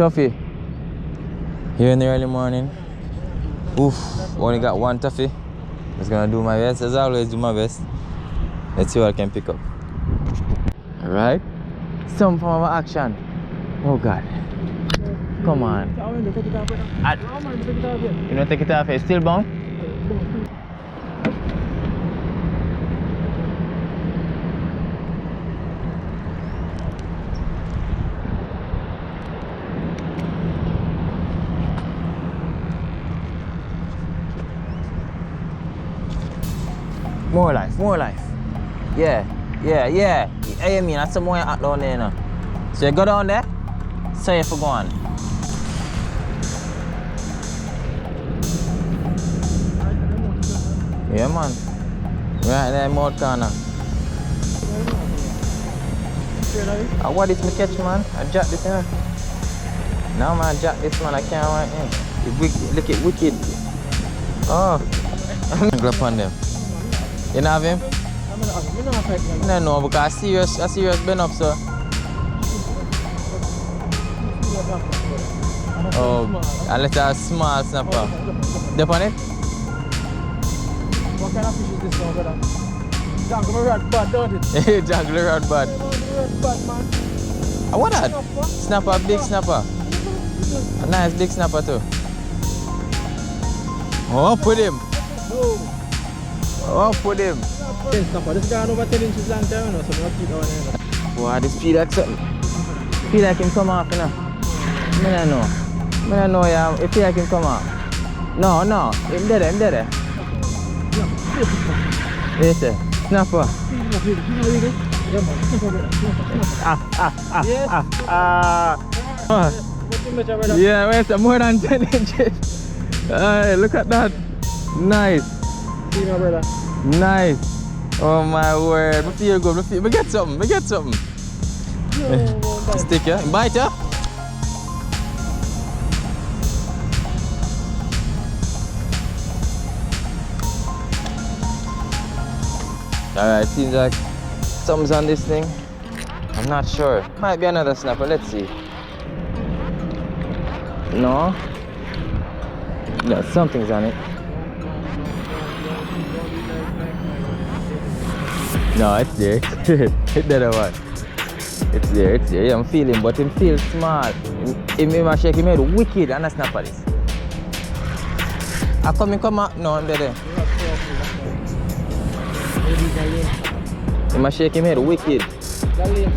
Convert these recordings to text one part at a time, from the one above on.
Toffee. Here in the early morning. Oof, only got one toffee. Just gonna do my best, as I always do my best. Let's see what I can pick up. Alright. Some form of action. Oh God. Come on. You don't take it off, it's still bound? More life, more life. Yeah. I mean, that's some more out down there now. So you go down there, so you for go on. Yeah, man. Right there, mouth corner. What is me catch, man? I jack this here. Now, man, I jack this, man. I can't right here. Look it wicked. Oh. I'm gonna on them. You know have him? No, because I serious been up, sir. Oh, and let a small snapper. Dip on it? What kind of fish is this now, brother? Jungle rod bad, don't it? Jungle rod bad. Rod bad, man. What that? Snapper, big snapper. A nice big snapper too. Oh, put him. No. Oh, put him. Snapper. This guy over 10 inches long time, so I'm going to keep down here. Wow, this feel like something. Feel like him come off, you know. I don't know, yeah. It feel like him come off. No. Him dead. Yes, sir. Snapper. Yeah, wait, more than 10 inches. Hey, look at that. Nice. See my brother. Nice. Oh my word. Me feel good. Me get something. Stick ya. Bite ya. Alright, seems like something's on this thing. I'm not sure. Might be another snapper. Let's see. No. No, something's on it. No, it's there. It's the other one. It's there. Yeah, I'm feeling, but him feels small. Him shake him head wicked and a snapper this. I come out. No, I'm there. Him shake him head wicked.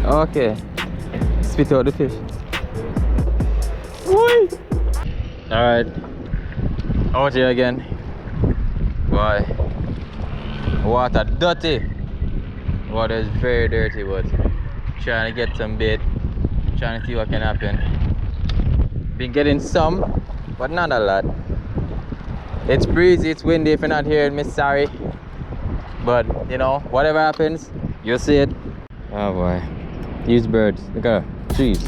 Okay. Spit out the fish. Alright. Out here again. Boy. Water dirty. Water is very dirty, but trying to get some bait. Trying to see what can happen. Been getting some, but not a lot. It's breezy, it's windy. If you're not hearing me, sorry. But you know, whatever happens, you'll see it. Oh boy. These birds. Look at the trees.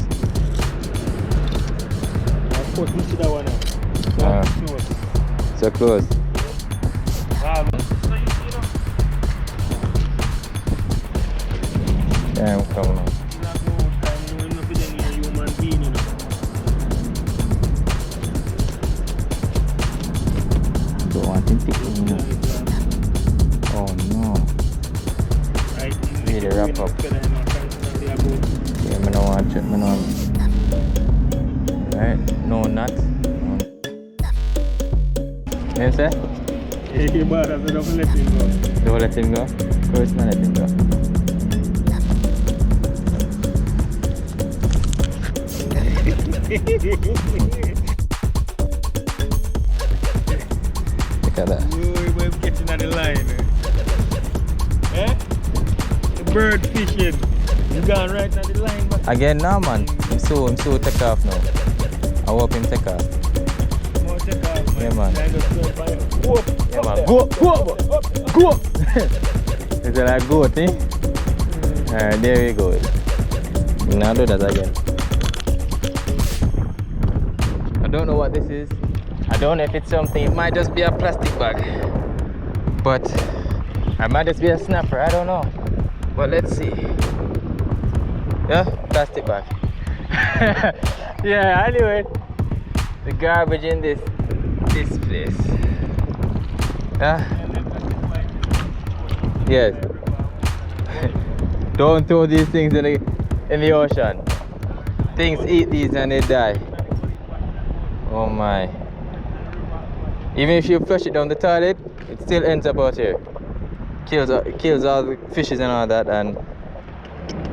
So close. Yeah, I'm coming on. Don't want him to eat me. Oh no. Need to wrap up. Yeah, I don't want it. Alright, no nuts. You know what I'm saying? Don't let him go. Of course not let him go. Look at that. We're getting at the line. Eh? The bird fishing. You gone right at the line, man. Again now, man. I'm so take off now. I hope him take off. Take off, man. Yeah, man. Go. Yeah, man. Go. It's like goat, eh? Alright, there we go. Now do that again. I don't know what this is. I don't know if it's something. It might just be a plastic bag. But it might just be a snapper. I don't know. But let's see. Yeah, plastic bag. Yeah, anyway. The garbage in this place. Yes. Don't throw these things in the ocean. Things eat these and they die. Oh my. Even if you flush it down the toilet, it still ends up out here. Kills all the fishes and all that, and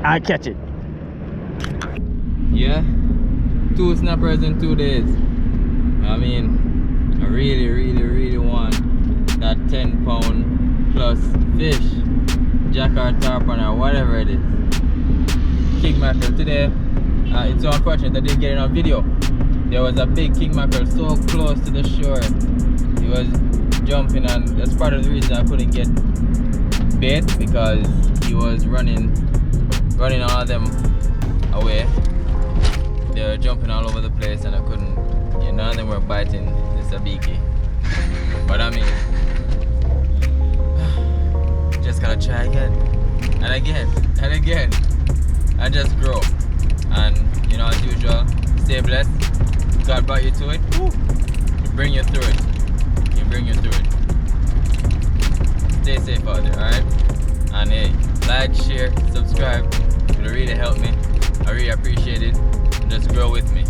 I catch it. Yeah, 2 snappers in 2 days. I mean, I really want that 10-pound plus fish, jack or tarpon or whatever it is. King mackerel today. It's so unfortunate I didn't get it on video. There was a big king mackerel so close to the shore. He was jumping, and that's part of the reason I couldn't get bait, because he was running all of them away. They were jumping all over the place, and I couldn't. None of them were biting the sabiki. But I mean, just gotta try again and again and again, and just grow. And as usual, stay blessed. God brought you to it. He bring you through it. Stay safe out there, alright? And hey, like, share, subscribe. It will really help me. I really appreciate it. And just grow with me.